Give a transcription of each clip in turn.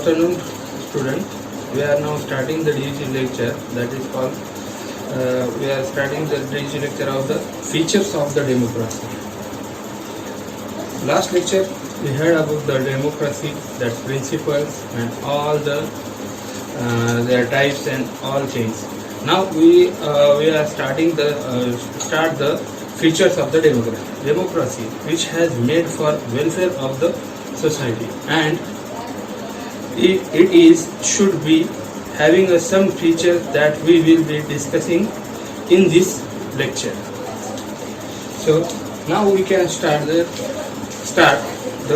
afternoon, students. We are now starting the DG lecture. That is called. We are starting the DG lecture of the features of the democracy. Last lecture we heard about the democracy, that principles and all their types and all things. Now we are starting start the features of the democracy, which has made for welfare of the society, and it is should be having some features that we will be discussing in this lecture. So now we can start the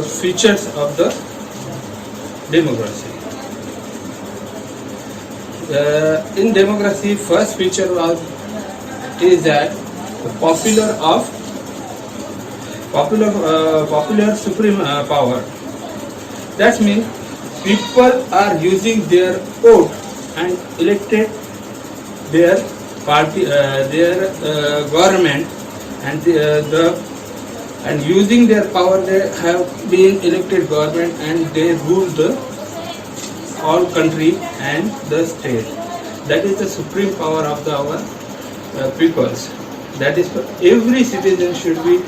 features of the democracy. In democracy, first feature is that the popular supreme power. That means people are using their vote and elected their party, their government, and and using their power they have been elected government, and they rule the all country and the state. That is the supreme power of our peoples. That is for every citizen should be,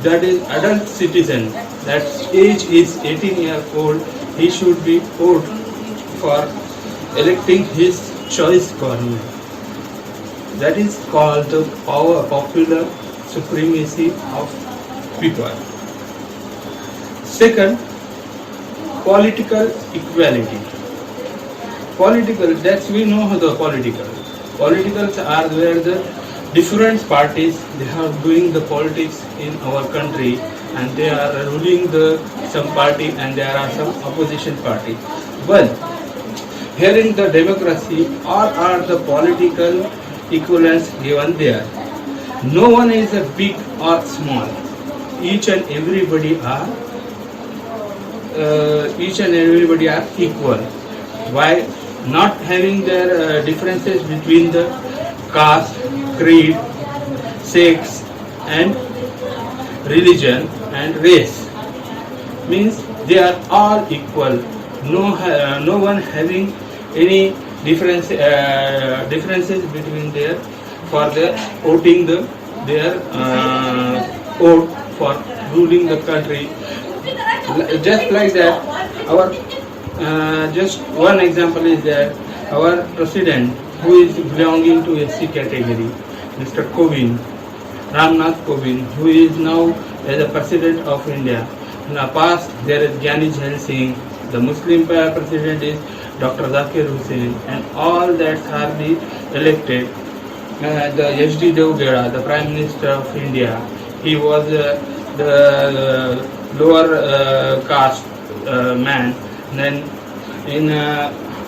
that is adult citizen, that age is 18 years old, he should be vote for electing his choice government. That is called the popular supremacy of people. Second, political equality. Political, that's we know the political. Politicals are where the different parties they are doing the politics in our country, and they are ruling some party, and there are some opposition party. Well, here in the democracy, all are the political equivalence given there. No one is a big or small. Each and everybody are equal. Why? Not having their differences between the caste, creed, sex, and religion and race. Means they are all equal. No one having any differences between their for their voting their vote for ruling the country. Just like that, our just one example is that our president, who is belonging to SC category, Mr. Kovind, Ramnath Kovind, who is now as the president of India. In the past, there is Gyani Jail Singh. The Muslim president is Dr. Zakir Hussain, and all that are the elected. The HD Devgeda, the Prime Minister of India, he was the lower caste man. Then in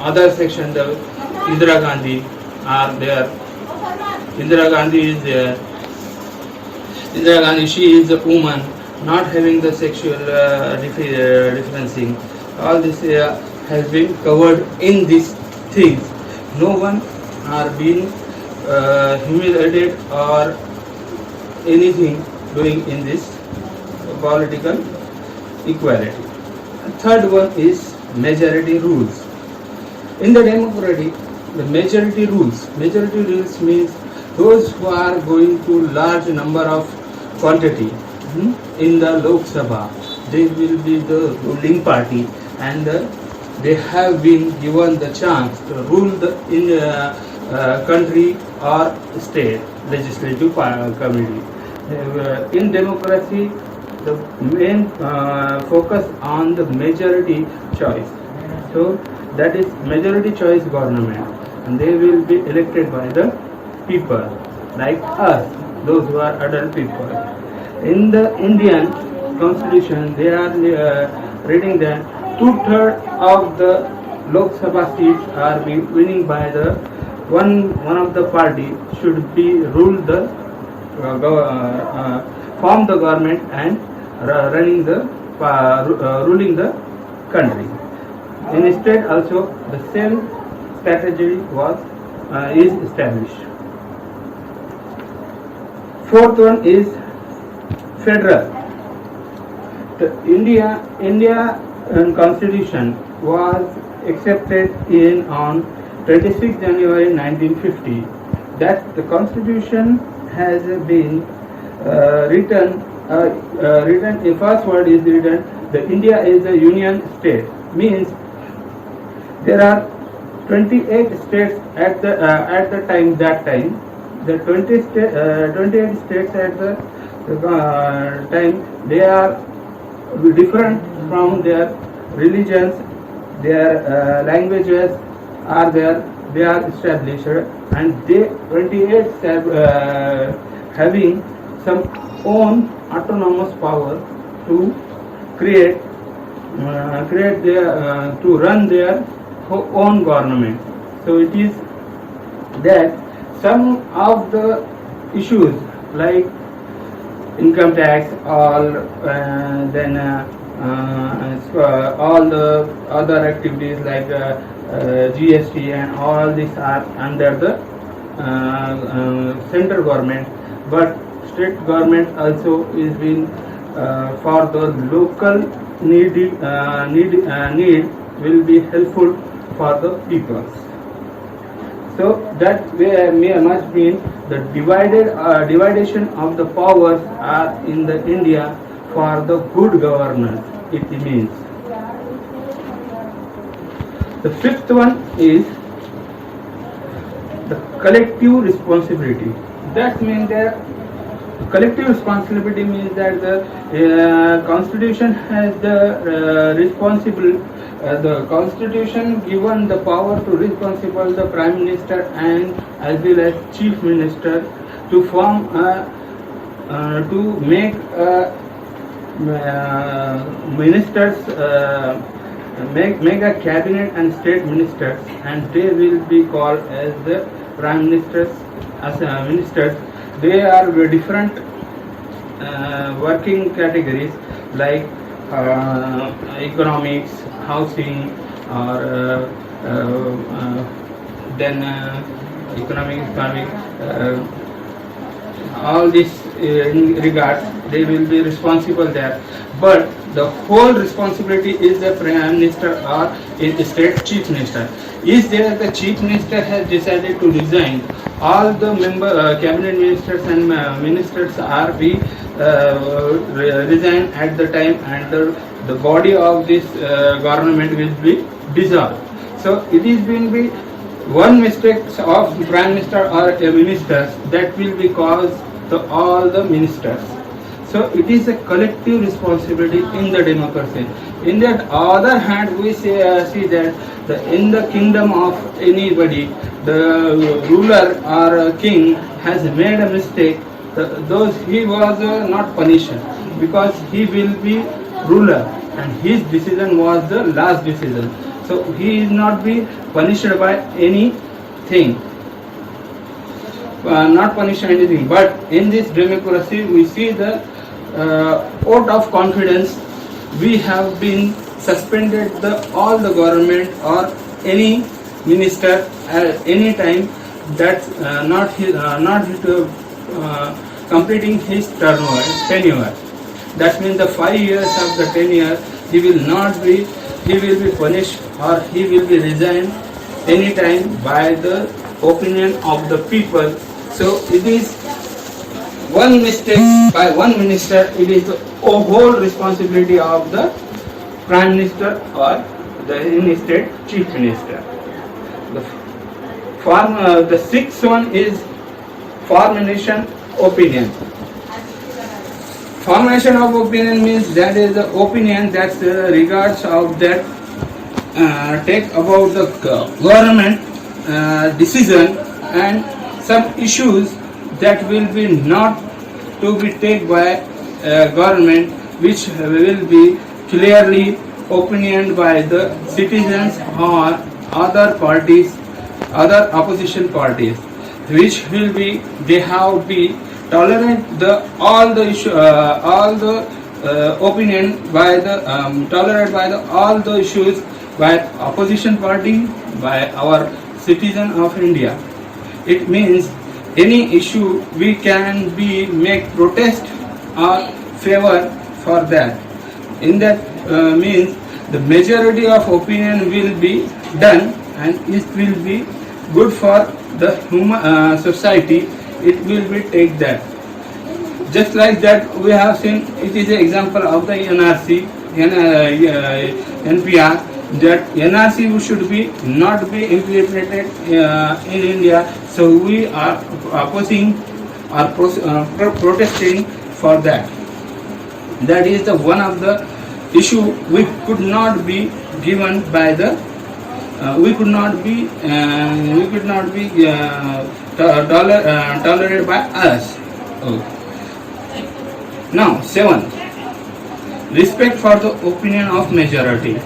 other section, the Indira Gandhi are there. Indira Gandhi is there. Indira Gandhi, she is a woman, not having the sexual differencing. All this has been covered in these things. No one are being humiliated or anything doing in this political equality. Third one is majority rules. In the democracy, the majority rules. Majority rules means those who are going to large number of quantity in the Lok Sabha, they will be the ruling party, and they have been given the chance to rule in the country or state legislative committee. In democracy, the main focus on the majority choice. So that is majority choice government, and they will be elected by the people like us, those who are adult people. In the Indian Constitution, they are reading that 2/3 of the Lok Sabha seats are being winning by the one of the party should be rule the form the government and running the ruling the country. In state also the same strategy is established. Fourth one is federal. The India Constitution was accepted in on 26 January 1950. That the Constitution has been written. Written. A first word is written. The India is a union state. Means there are 28 states at the time. That time, the 28 states at the time, they are different from their religions, their languages are there. They are established, and they 28 having some own autonomous power to create their to run their own government. So it is that some of the issues like income tax, then all the other activities like GST and all these are under the central government, but state government also is being for the local need will be helpful for the people. So that way must mean the dividation of the powers are in the India for the good governance. It means the fifth one is the collective responsibility. That means that collective responsibility means that the Constitution has the the Constitution given the power to responsible the Prime Minister and as well as Chief Minister to form to make ministers make a cabinet and state ministers, and they will be called as the Prime Ministers as ministers. They are different working categories like economics, housing, or then economic, all this in regards they will be responsible there. But the whole responsibility is the Prime Minister or is the state Chief Minister. Is there the Chief Minister has decided to resign, all the cabinet ministers and ministers are be resign at the time, and the body of this government will be dissolved. So it is going to be one mistake of Prime Minister or a minister that will be caused to all the ministers. So it is a collective responsibility in the democracy. In that other hand, we see that in the kingdom of anybody, the ruler or king has made a mistake. Those he was not punished because he will be ruler and his decision was the last decision. So he is not be punished by anything. Not punished anything. But in this democracy, we see the vote of confidence. We have been suspended all the government or any minister at any time that not completing his tenure. That means the 5 years of the tenure he will be punished or he will be resigned any time by the opinion of the people. So it is one mistake by one minister, it is the whole responsibility of the Prime Minister or the state Chief Minister. The sixth one is formation opinion. Formation of opinion means that is the opinion that regards of that take about the government decision and some issues that will be not to be taken by government, which will be clearly opinioned by the citizens or other parties, other opposition parties, which will be they have be tolerate all the issue, all the opinion by the tolerate by all the issues by opposition party, by our citizen of India. It means any issue we can be make protest or favor for that. In that means the majority of opinion will be done, and it will be good for the human society. It will be take that. Just like that, we have seen it is an example of the NRC, NPR. That NRC should be not be implemented in India. So we are opposing or protesting for that. That is the one of the issue we could not be given by the tolerated by us. Oh. Now 7. Respect for the opinion of majority.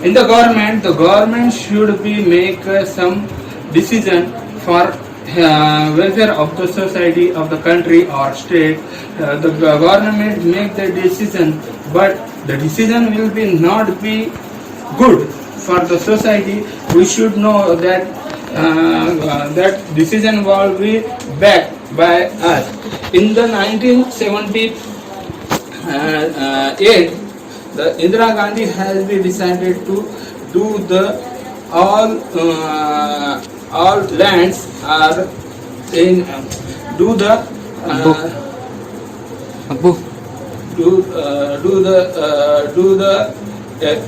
In the government should be make some decision for welfare of the society, of the country or state. The government make the decision, but the decision will be not be good for the society. We should know that that decision will be backed by us. In the 1978, the Indira Gandhi has been decided to do the all lands are in do the do the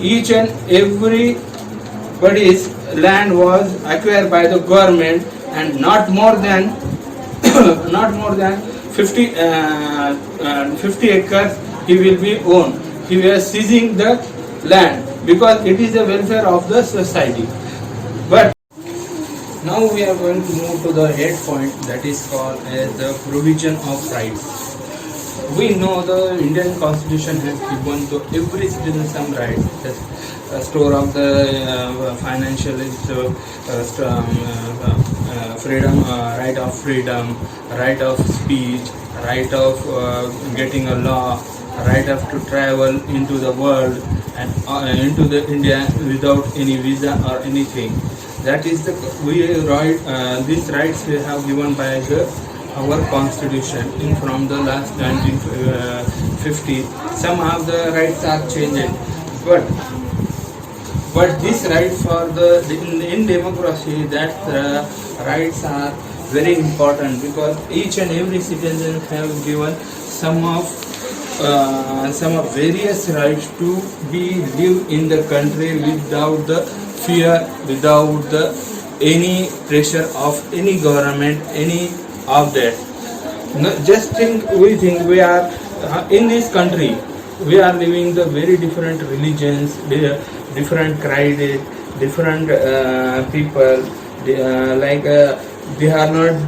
each and everybody's land was acquired by the government, and not more than not more than 50 acres he will be owned. He was seizing the land because it is the welfare of the society. But now we are going to move to the 8th point, that is called as the provision of rights. We know the Indian Constitution has given to every citizen some rights. The store of the financial freedom, right of freedom, right of speech, right of getting a law, right of to travel into the world and into the India without any visa or anything. That is the these rights we have given by our constitution in from the last 1950. Some of the rights are changed, but this right for the in democracy, that rights are very important, because each and every citizen have given some of various rights to be live in the country without the fear, without the any pressure of any government, any of that. No, just think, we think we are in this country, we are living the very different religions, different creed, different people. They are not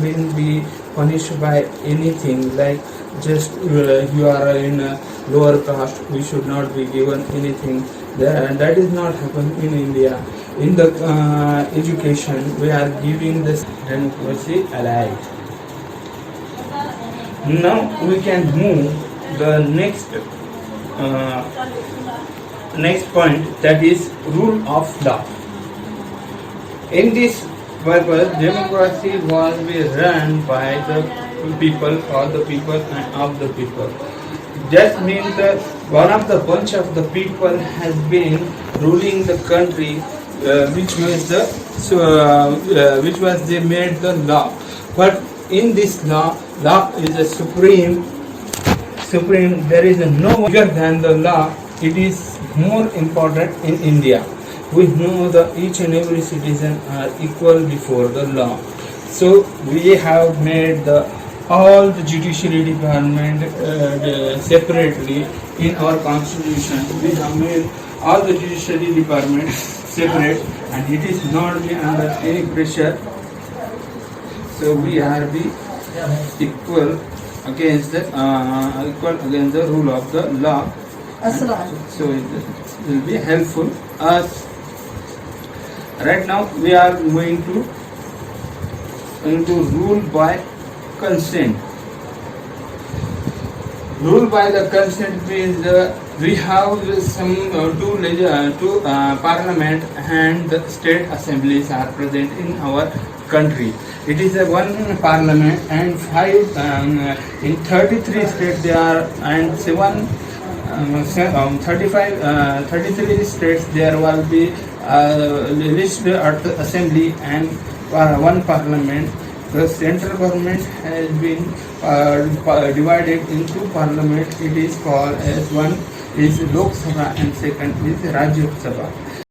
been be punished by anything, like just you are in a lower caste, we should not be given anything. That is not happen in India. In the education, we are giving this democracy alive. Now we can move the next point, that is rule of law. In this purpose, democracy was be run by the people, for the people, and of the people. Just means that one of the bunch of the people has been ruling the country, which was they made the law. But in this law is a supreme. There is no bigger than the law. It is more important in India. We know that each and every citizen are equal before the law. So we have made all the judiciary department separately in our constitution. We have made all the judiciary department separate, and it is not under any pressure. So we are equal against the rule of the law. So it will be helpful us. Right now we are going to rule by consent. Rule by the consent means we have some two parliament and the state assemblies are present in our country. It is a one parliament and five in 33 states there are, and 7 33 states there will be list at the assembly and one parliament. The central government has been divided into parliament. It is called as one is Lok Sabha and second is Rajya Sabha.